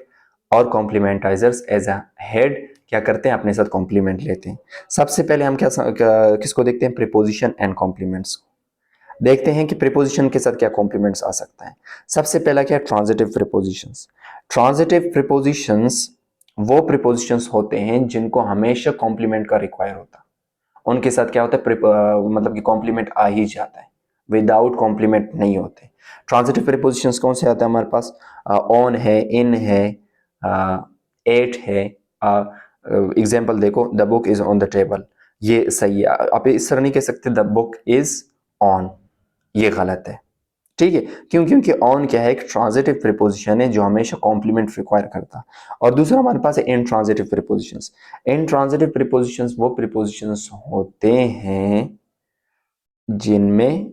और कॉम्प्लीमेंटाइजर्स एज अ हेड क्या करते हैं, अपने साथ कॉम्प्लीमेंट लेते हैं। सबसे पहले हम किसको देखते हैं, प्रीपोजिशन एंड कॉम्प्लीमेंट्स को देखते हैं कि प्रीपोजिशन के साथ क्या कॉम्प्लीमेंट्स आ सकता है। सबसे पहला क्या है, ट्रांजिटिव प्रीपोजिशंस। ट्रांजिटिव प्रीपोजिशंस वो प्रीपोजिशंस होते हैं जिनको हमेशा कॉम्प्लीमेंट का रिक्वायर होता है। उनके साथ क्या होता है, मतलब कि कॉम्प्लीमेंट आ ही जाता है, विदाउट कॉम्प्लीमेंट नहीं होते। ट्रांजिटिव प्रीपोजिशंस कौन से आते हैं हमारे पास, ऑन है, इन है, एट है। एग्जाम्पल देखो, the book is on the table, ये सही है। आप इस तरह नहीं कह सकते द बुक इज ऑन, ये गलत है। ठीक है, क्यों, क्योंकि ऑन क्या है, एक ट्रांजिटिव प्रीपोजिशन है जो हमेशा कॉम्प्लीमेंट रिक्वायर करता है। और दूसरा हमारे पास है इन ट्रांजिटिव प्रीपोजिशंस। इन ट्रांजिटिव प्रीपोजिशंस वो प्रीपोजिशंस होते हैं जिनमें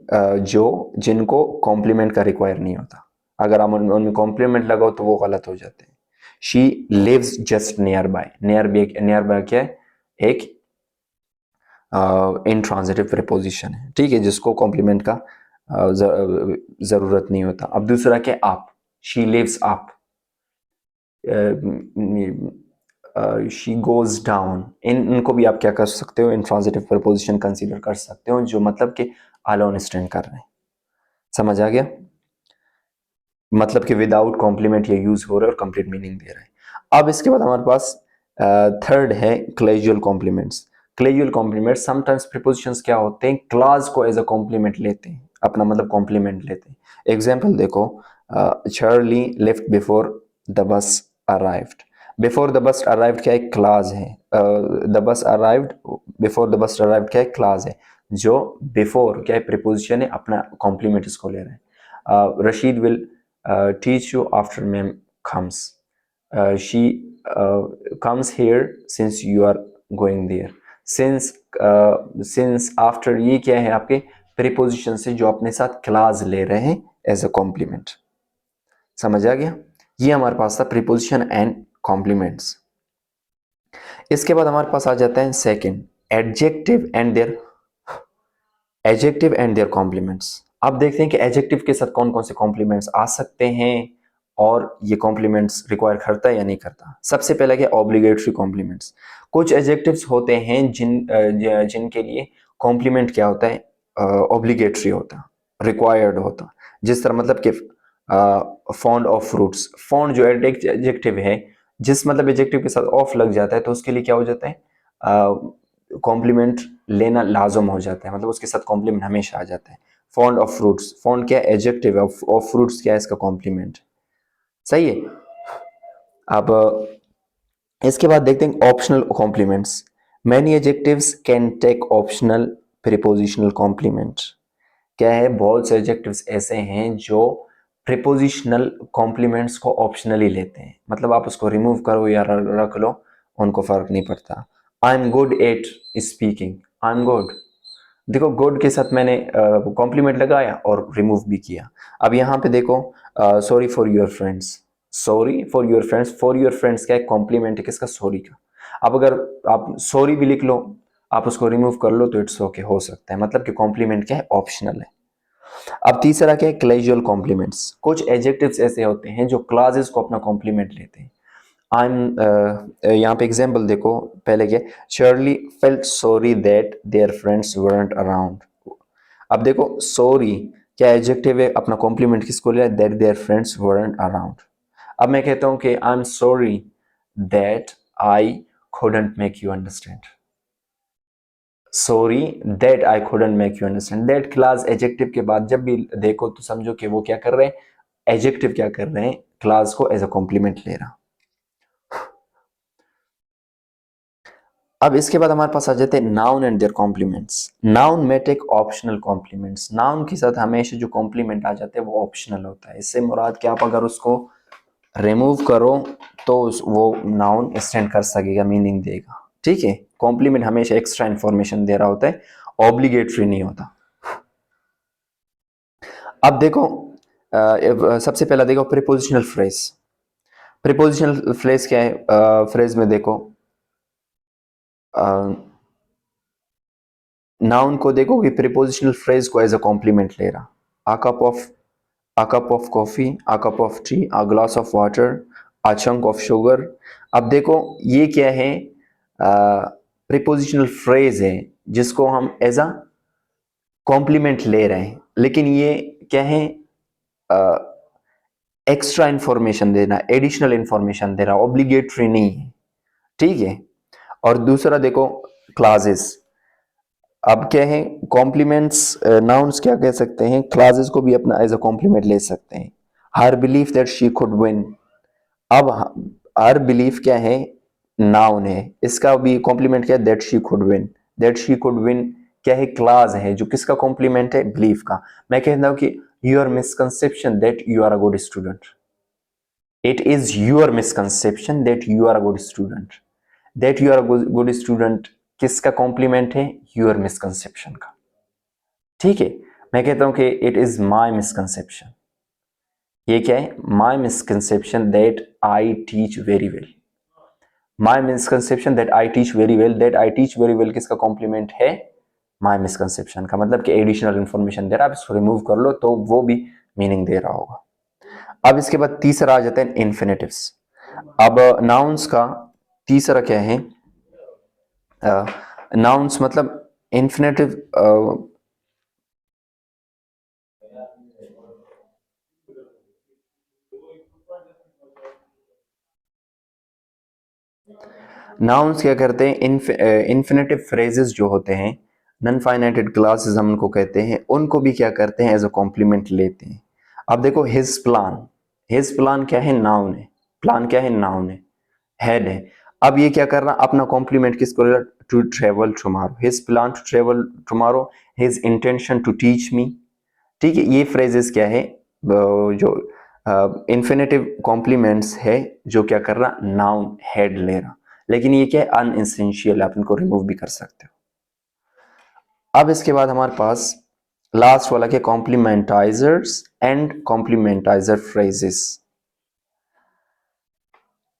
जिनको कॉम्प्लीमेंट का रिक्वायर नहीं होता। अगर हम उनमें कॉम्प्लीमेंट लगाओ तो वो गलत हो जाते हैं। She lives just near by, near by क्या है, एक इंट्रांजिटिव प्रीपोजिशन है, ठीक है, जिसको कॉम्प्लीमेंट का जरूरत नहीं होता। अब दूसरा क्या, आप, she lives up, she goes down, इनको भी आप क्या कर सकते हो, इंट्रांजिटिव प्रीपोजिशन कंसीडर कर सकते हो, जो मतलब कि अलोन स्टैंड कर रहे हैं। समझ आ गया, मतलब कि विदाउट कॉम्प्लीमेंट ये यूज हो रहा है और कंप्लीट मीनिंग दे रहा है। अब इसके बाद हमारे पास थर्ड है क्लेजुअल कॉम्प्लीमेंट्स। कलेजुअल कॉम्प्लीमेंट समटाइम्स प्रीपोजिशंस क्या होते हैं, क्लास को एज अ कॉम्प्लीमेंट लेते हैं, अपना मतलब कॉम्प्लीमेंट लेते हैं। एग्जाम्पल देखो, Charlie left before the bus arrived. Before the bus arrived क्या एक क्लास है, the bus arrived, before the bus arrived क्या एक क्लास है, जो बिफोर क्या है प्रीपोजिशन है, अपना कॉम्प्लीमेंट इसको ले रहे हैं। Rashid will teach you after ma'am comes, she comes here since you are going there। since after ये क्या है आपके प्रीपोजिशन से जो अपने साथ क्लास ले रहे हैं एज अ कॉम्प्लीमेंट। समझ आ गया? ये हमारे पास था प्रीपोजिशन एंड कॉम्प्लीमेंट्स। इसके बाद हमारे पास आ जाता है second, adjective and their complements. अब देखते हैं कि एडजेक्टिव के साथ कौन कौन से कॉम्प्लीमेंट्स आ सकते हैं और ये कॉम्प्लीमेंट्स रिक्वायर करता है या नहीं करता। सबसे पहला क्या, ऑब्लिगेटरी कॉम्प्लीमेंट्स। कुछ एडजेक्टिव्स होते हैं जिनके लिए कॉम्प्लीमेंट क्या होता है, ऑब्लिगेटरी होता, रिक्वायर्ड होता। जिस तरह मतलब कि फॉन्ड ऑफ फ्रूट्स, फॉन्ड जो एडजेक्टिव है, जिस मतलब एडजेक्टिव के साथ ऑफ लग जाता है तो उसके लिए क्या हो जाता है, कॉम्प्लीमेंट लेना लाजम हो जाता है, मतलब उसके साथ कॉम्प्लीमेंट हमेशा आ जाता है। फॉन्ड ऑफ फ्रूट्स, फॉन्ड क्या एडजेक्टिव है, ऑफ फ्रूट्स क्या है इसका कॉम्प्लीमेंट। सही है। अब इसके बाद देखते हैं optional complements. Many adjectives can take optional prepositional complement. क्या है, बहुत से एडजेक्टिव्स ऐसे हैं जो प्रीपोजिशनल कॉम्प्लीमेंट्स को ऑप्शनली लेते हैं, मतलब आप उसको रिमूव करो या रख लो, उनको फर्क नहीं पड़ता। I am good at speaking, I am good, देखो गुड के साथ मैंने कॉम्प्लीमेंट लगाया और रिमूव भी किया। अब यहाँ पे देखो, sorry for your friends, sorry for your friends, for your friends क्या है, कॉम्प्लीमेंट है किसका, सॉरी का। अब अगर आप सॉरी भी लिख लो, आप उसको रिमूव कर लो तो इट्स ओके, हो सकता है, मतलब कि कॉम्प्लीमेंट क्या है, ऑप्शनल है। अब तीसरा क्या है, क्लेजुअल कॉम्प्लीमेंट्स। कुछ एडजेक्टिव्स ऐसे होते हैं जो क्लासेस को अपना कॉम्प्लीमेंट लेते हैं। आई एम, यहाँ पे एग्जाम्पल देखो, पहले क्या, Shirley felt sorry that their friends weren't around. अब देखो सॉरी क्या एडजेक्टिव है, अपना कॉम्प्लीमेंट किसको लिया, that their friends weren't around. अब मैं कहता हूँ कि I am sorry that I couldn't make you understand, sorry that I couldn't make you understand। That class adjective के बाद जब भी देखो तो समझो कि वो क्या कर रहे हैं, एडजेक्टिव क्या कर रहे हैं, क्लास को एज अ कॉम्प्लीमेंट ले रहा। अब इसके बाद हमारे पास आ जाते हैं noun and their complements. Noun में टेक ऑप्शनल कॉम्प्लीमेंट्स। नाउन के साथ हमेशा जो कॉम्प्लीमेंट आ जाते हैं वो ऑप्शनल होता है। इससे मुराद कि आप अगर उसको रिमूव करो तो वो नाउन स्टैंड कर सकेगा, मीनिंग देगा। ठीक है, कॉम्प्लीमेंट हमेशा एक्स्ट्रा इंफॉर्मेशन दे रहा होता है, ऑब्लिगेटरी नहीं होता। अब देखो, सबसे पहला देखो प्रीपोजिशनल फ्रेज। प्रीपोजिशनल फ्रेज क्या है, फ्रेज में देखो नाउन को देखो कि प्रीपोजिशनल फ्रेज को एज अ कॉम्प्लीमेंट ले रहा। a cup of coffee, a cup of tea, a glass of water, a chunk of sugar। अब देखो ये क्या है, प्रीपोजिशनल फ्रेज है जिसको हम एज अ कॉम्प्लीमेंट ले रहे हैं, लेकिन ये क्या है, एक्स्ट्रा इंफॉर्मेशन देना, एडिशनल इंफॉर्मेशन दे रहा, ऑब्लिगेटरी नहीं है। ठीक है। और दूसरा देखो क्लासेस। अब क्या है, कॉम्प्लीमेंट्स, नाउन्स क्या कह सकते हैं, क्लासेस को भी अपना एज अ कॉम्प्लीमेंट ले सकते हैं। Her belief that she could win. अब हर बिलीफ क्या है, नाउन है, इसका भी कॉम्प्लीमेंट क्या है, that she could win. That she could win क्या है, क्लास है जो किसका कॉम्प्लीमेंट है, बिलीफ का। मैं कहता हूं कि your misconception that you are a good student, it is your misconception that you are a good student. That you are a good student किसका कॉम्प्लीमेंट है, योर मिसकंसेप्शन का। ठीक है। मैं कहता हूं कि इट इज माई मिसकंसेप्शन, ये क्या है, my misconception that I teach very well. My misconception that I teach very well, that I teach very well किसका कॉम्प्लीमेंट है, माई मिसकंसेप्शन का। मतलब कि एडिशनल इंफॉर्मेशन दे रहा है, आप इसको रिमूव कर लो तो वो भी मीनिंग दे रहा होगा। अब इसके बाद तीसरा आ जाता है इन्फिनेटिव्स। अब नाउन्स का तीसरा क्या है, नाउन्स मतलब इन्फिनेटिव, नाउन्स क्या करते हैं, इन्फिनेटिव फ्रेजेस जो होते हैं, नॉन फाइनाइटेड क्लासेस हम उनको कहते हैं, उनको भी क्या करते हैं, एज अ कॉम्प्लीमेंट लेते हैं। अब देखो हिज प्लान क्या है, नाउन है। प्लान क्या है, नाउन है, हेड है। अब ये क्या कर रहा, अपना कॉम्प्लीमेंट किसको ले रहा, to travel tomorrow, his plan to travel tomorrow, his intention to teach me. ठीक है, ये फ्रेजेस क्या है, जो इन्फिनेटिव कॉम्प्लीमेंट्स है, जो क्या कर रहा, नाउन हेड ले रहा। लेकिन ये क्या है, अनएसेंशियल, आप इनको रिमूव भी कर सकते हो। अब इसके बाद हमारे पास लास्ट वाला क्या, कॉम्प्लीमेंटाइजर्स एंड कॉम्प्लीमेंटाइजर फ्रेजेस।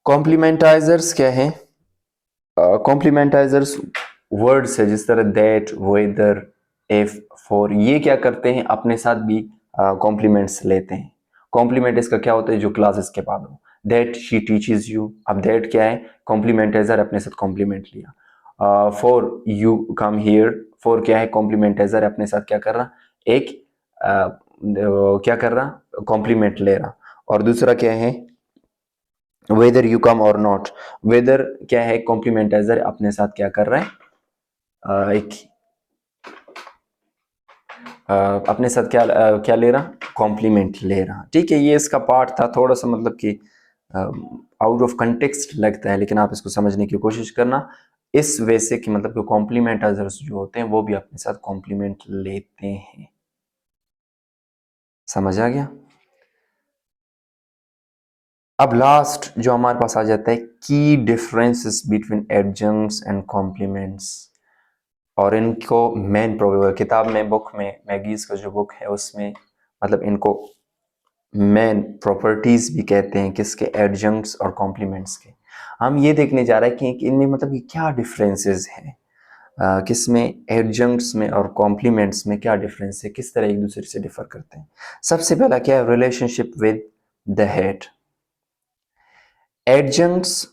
कॉम्प्लीमेंटाइजर्स क्या है, कॉम्प्लीमेंटाइजर्स वर्ड्स है, जिस तरह दैट, वेदर, इफ, फॉर, ये क्या करते हैं, अपने साथ भी कॉम्प्लीमेंट्स लेते हैं। कॉम्प्लीमेंट इसका क्या होता है, जो क्लासेस के बाद हो, दैट शी टीचेज यू। अब दैट क्या है, कॉम्प्लीमेंटाइजर, अपने साथ कॉम्प्लीमेंट लिया। For you come here, for क्या है, कॉम्प्लीमेंटाइजर, अपने साथ क्या कर रहा, एक क्या कर रहा, कॉम्प्लीमेंट ले रहा। और दूसरा क्या है, वेदर यू कम और नॉट, वेदर क्या है, कॉम्प्लीमेंटाइजर, अपने साथ क्या कर रहा है, एक अपने साथ क्या ले रहा, कॉम्प्लीमेंट ले रहा। ठीक है, ये इसका पार्ट था, थोड़ा सा मतलब कि आउट ऑफ कंटेक्स्ट लगता है, लेकिन आप इसको समझने की कोशिश करना इस वे से कि मतलब कि कॉम्प्लीमेंटाइजर्स जो होते हैं वो भी अपने साथ कॉम्प्लीमेंट लेते हैं। समझ आ गया। अब लास्ट जो हमारे पास आ जाता है, की differences between adjuncts and compliments. और इनको मेन किताब में, बुक में, मैगीज का जो बुक है उसमें मतलब इनको मेन प्रॉपर्टीज भी कहते हैं, किसके, एडजंक्ट्स और कॉम्प्लीमेंट्स के। हम ये देखने जा रहे हैं कि इनमें मतलब कि क्या डिफरेंसेस हैं, किसमें, एडजंक्ट्स में और कॉम्प्लीमेंट्स में क्या डिफरेंस है, किस तरह एक दूसरे से डिफर करते हैं। सबसे पहला क्या है, relationship with the head. Adjuncts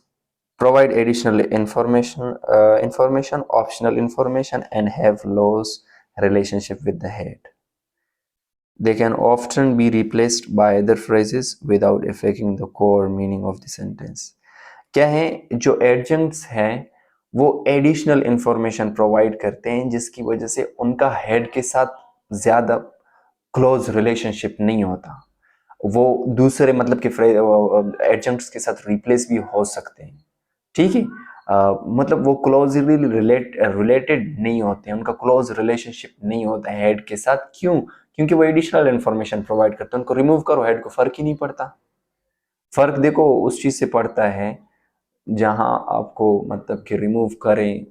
provide additional information, optional information, and have close relationship with the head. They can often be replaced by other phrases without affecting the core meaning of the sentence. क्या है, जो adjuncts हैं वो additional information provide करते हैं, जिसकी वजह से उनका हेड के साथ ज़्यादा क्लोज रिलेशनशिप नहीं होता। वो दूसरे मतलब के एडजंक्ट्स के साथ रिप्लेस भी हो सकते हैं। ठीक है, मतलब वो क्लोजली रिलेटेड नहीं होते हैं, उनका क्लोज रिलेशनशिप नहीं होता है हेड के साथ। क्यों, क्योंकि वो एडिशनल इंफॉर्मेशन प्रोवाइड करते हैं। उनको रिमूव करो, हेड को फर्क ही नहीं पड़ता। फर्क देखो उस चीज से पड़ता है जहां आपको मतलब कि रिमूव करें,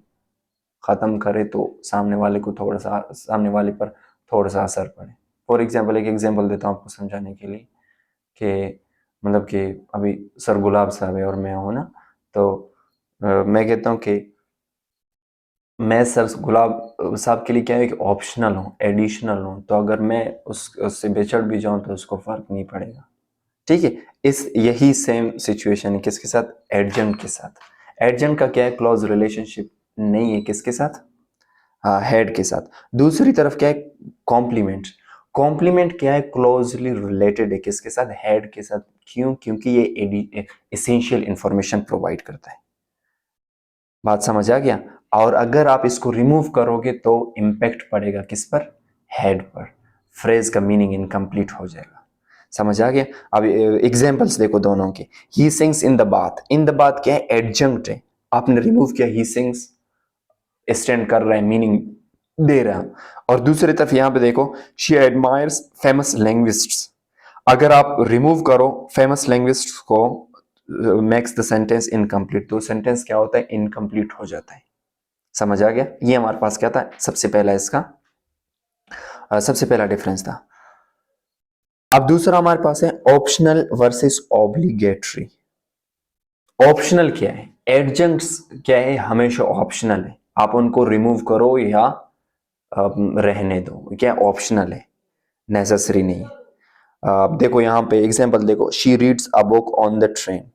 खत्म करें तो सामने वाले पर थोड़ा सा असर पड़े। फॉर एग्जाम्पल, एक एग्जाम्पल देता हूँ आपको समझाने के लिए कि मतलब कि अभी सर गुलाब साहब है और मैं हूँ ना, तो मैं कहता हूँ कि मैं सर गुलाब साहब के लिए क्या है कि ऑप्शनल हूँ, एडिशनल हूँ। तो अगर मैं उससे बिछड़ भी जाऊँ तो उसको फर्क नहीं पड़ेगा। ठीक है, इस यही सेम सिचुएशन है किसके साथ, एडजंट के साथ। एडजंट का क्या है, क्लोज रिलेशनशिप नहीं है किसके साथ, हेड के साथ। दूसरी तरफ क्या है, कॉम्प्लीमेंट। कॉम्प्लीमेंट क्या है, क्लोजली रिलेटेड है किसके साथ, हेड के साथ। क्यों, क्योंकि ये एसेंशियल इंफॉर्मेशन प्रोवाइड करता है। बात समझ आ गया। और अगर आप इसको रिमूव करोगे तो इम्पैक्ट पड़ेगा किस पर, हेड पर। फ्रेज का मीनिंग इनकम्प्लीट हो जाएगा। समझ आ गया। अब एग्जांपल्स देखो दोनों के। He sings in the bath, in the bath क्या है, एडजंक्ट है, आपने रिमूव किया, ही सिंग्स स्टैंड कर रहा है, मीनिंग दे रहा है। और दूसरी तरफ यहां पे देखो, शी एडमायर्स फेमस लैंग्विस्ट्स। अगर आप रिमूव करो फेमस लैंग्विस्ट्स को, मेक्स द सेंटेंस इनकम्प्लीट, तो सेंटेंस क्या होता है, इनकम्प्लीट हो जाता है। समझ आ गया। ये हमारे पास क्या था, सबसे पहला इसका सबसे पहला डिफरेंस था। अब दूसरा हमारे पास है ऑप्शनल वर्सेस ऑब्लिगेटरी। ऑप्शनल क्या है, एडजंक्ट्स क्या है, हमेशा ऑप्शनल है, आप उनको रिमूव करो या रहने दो, क्या ऑप्शनल है, नेसेसरी नहीं है। अब देखो यहाँ पे एग्जांपल देखो, she reads a book on the train.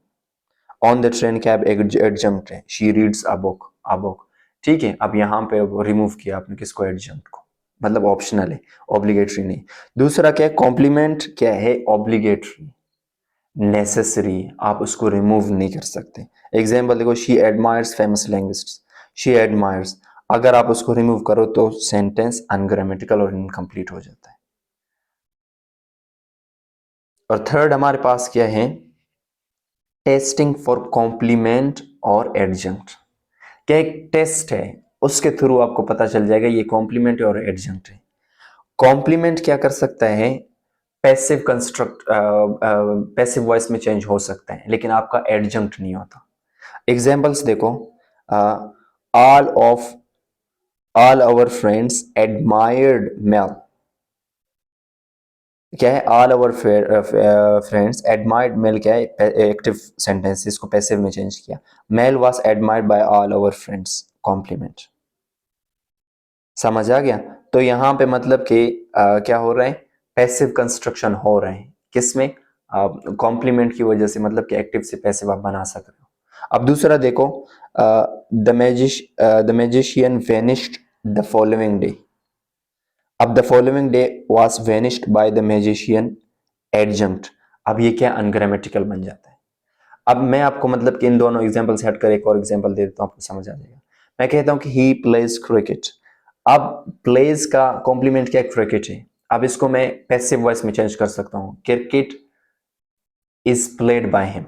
On the train क्या है, एडजंक्ट है, she reads a book, a book. ठीक है, अब यहाँ पे रिमूव किया आपने किसको, एडजंक्ट को, मतलब ऑप्शनल है, ऑब्लिगेटरी नहीं। दूसरा क्या है, कॉम्प्लीमेंट क्या है, ऑब्लिगेटरी। नेसेसरी, आप उसको रिमूव नहीं कर सकते। एग्जाम्पल देखो, she admires famous language, she admires, अगर आप उसको रिमूव करो तो सेंटेंस अनग्रामेटिकल और इनकम्प्लीट हो जाता है। और थर्ड हमारे पास क्या है, टेस्टिंग फॉर कॉम्प्लीमेंट और एडजंक्ट। क्या एक टेस्ट है, उसके थ्रू आपको पता चल जाएगा ये कॉम्प्लीमेंट और एडजंक्ट है। कॉम्प्लीमेंट क्या कर सकता है, पैसिव कंस्ट्रक्ट, पैसिव वॉइस में चेंज हो सकता है, लेकिन आपका एडजंक्ट नहीं होता। एग्जाम्पल्स देखो, all of all our friends admired Mel, क्या है, all our friends admired Mel, क्या है, एक्टिव सेंटेंस, इसको पैसिव में चेंज किया। Mel was admired by all our friends, complement. समझ आ गया? तो यहाँ पे मतलब कि क्या हो रहा है, पैसिव कंस्ट्रक्शन हो रहे हैं, किसमें, कॉम्प्लीमेंट की वजह से, मतलब कि एक्टिव से पैसिव आप बना सक रहे हो। अब दूसरा देखो, the magician vanished the following day. अब the following day was vanished by the magician, adjunct. अब ये क्या अनग्रामेटिकल बन जाता है। अब मैं आपको मतलब कि इन दोनों एग्जांपल से हटकर एक और एग्जांपल दे देता हूं, आपको समझ आ जाएगा। मैं कहता हूं कि ही प्लेज क्रिकेट। अब प्लेज का कॉम्प्लीमेंट क्या, क्रिकेट है। अब इसको मैं पैसिव वॉइस में चेंज कर सकता हूं, cricket is played by him.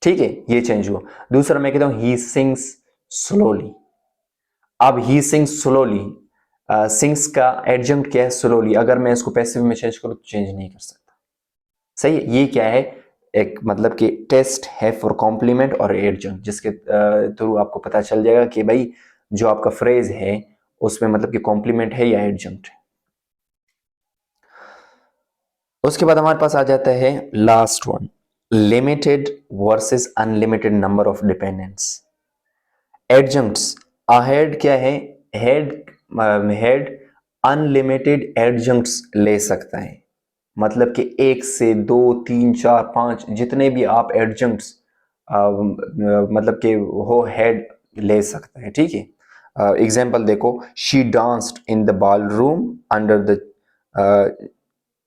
ठीक है, ये चेंज हुआ। दूसरा मैं कहता हूं ही सिंग्स स्लोली। अब ही सिंग्स स्लोली, सिंग्स का एडजंक्ट क्या है, स्लोली। अगर मैं इसको पैसिव में चेंज करूं तो चेंज नहीं कर सकता। सही है, ये क्या है, एक मतलब कि टेस्ट है फॉर कॉम्प्लीमेंट और एडजंक्ट, जिसके थ्रू आपको पता चल जाएगा कि भाई जो आपका फ्रेज है उसमें मतलब कि कॉम्प्लीमेंट है या एडजंक्ट है। उसके बाद हमारे पास आ जाता है last one, limited versus unlimited number of dependents. Adjuncts, ahead क्या है, हेड, हेड अनलिमिटेड एडजंक्ट्स ले सकता है। मतलब कि एक से दो, तीन, चार, पांच, जितने भी आप एडजंक्ट्स मतलब कि हो, हेड ले सकता है। ठीक है, एग्जाम्पल देखो, she danced in the ballroom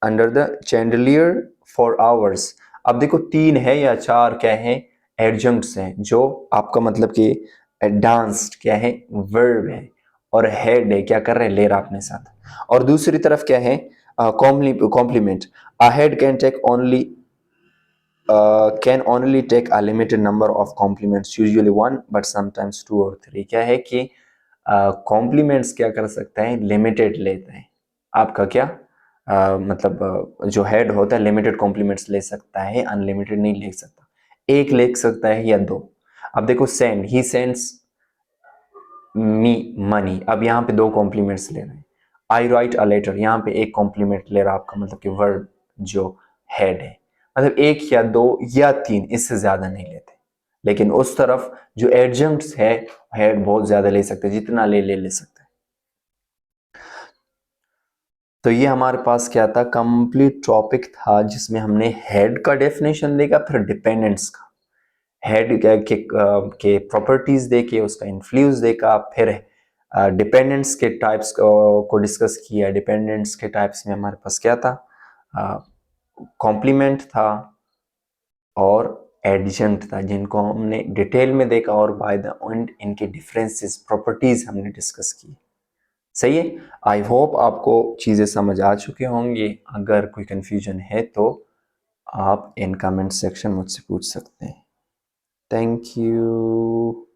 under the chandelier for hours. अब देखो, तीन है या चार क्या है, एडजंक्ट्स हैं, जो आपका मतलब कि डांस्ड क्या है, वर्ब है, और हेड है, क्या कर रहे हैं, ले रहा अपने साथ। और दूसरी तरफ क्या है, complement, a head can take only can only take a limited number of compliments, usually one but sometimes two or three। क्या है कि कॉम्प्लीमेंट्स क्या कर सकता है, लिमिटेड लेता है। आपका क्या मतलब जो हेड होता है लिमिटेड कॉम्प्लीमेंट्स ले सकता है, अनलिमिटेड नहीं ले सकता। एक ले सकता है या दो। अब देखो, send, he sends me money. अब यहाँ पे दो कॉम्प्लीमेंट्स ले रहे हैं। आई राइट अ लेटर, यहाँ पे एक कॉम्प्लीमेंट ले रहा आपका मतलब कि वर्ड जो हेड है। मतलब एक या दो या तीन, इससे ज्यादा नहीं लेते। लेकिन उस तरफ जो एडजंक्ट्स है, हेड बहुत ज्यादा ले सकते हैं, जितना ले सकते हैं। तो ये हमारे पास क्या था, कंप्लीट टॉपिक था, जिसमें हमने हेड का डेफिनेशन देखा, फिर डिपेंडेंट्स का, हेड के प्रॉपर्टीज देखे, उसका इन्फ्लुएंस देखा, फिर डिपेंडेंट्स के टाइप्स को डिस्कस किया। डिपेंडेंट्स के टाइप्स में हमारे पास क्या था, कॉम्प्लीमेंट था और एडजंक्ट था, जिनको हमने डिटेल में देखा, और बाय द एंड इनके डिफरेंसेस, प्रॉपर्टीज हमने डिस्कस की। सही है, आई होप आपको चीज़ें समझ आ चुके होंगे। अगर कोई कंफ्यूजन है तो आप इन कमेंट सेक्शन मुझसे पूछ सकते हैं। Thank you.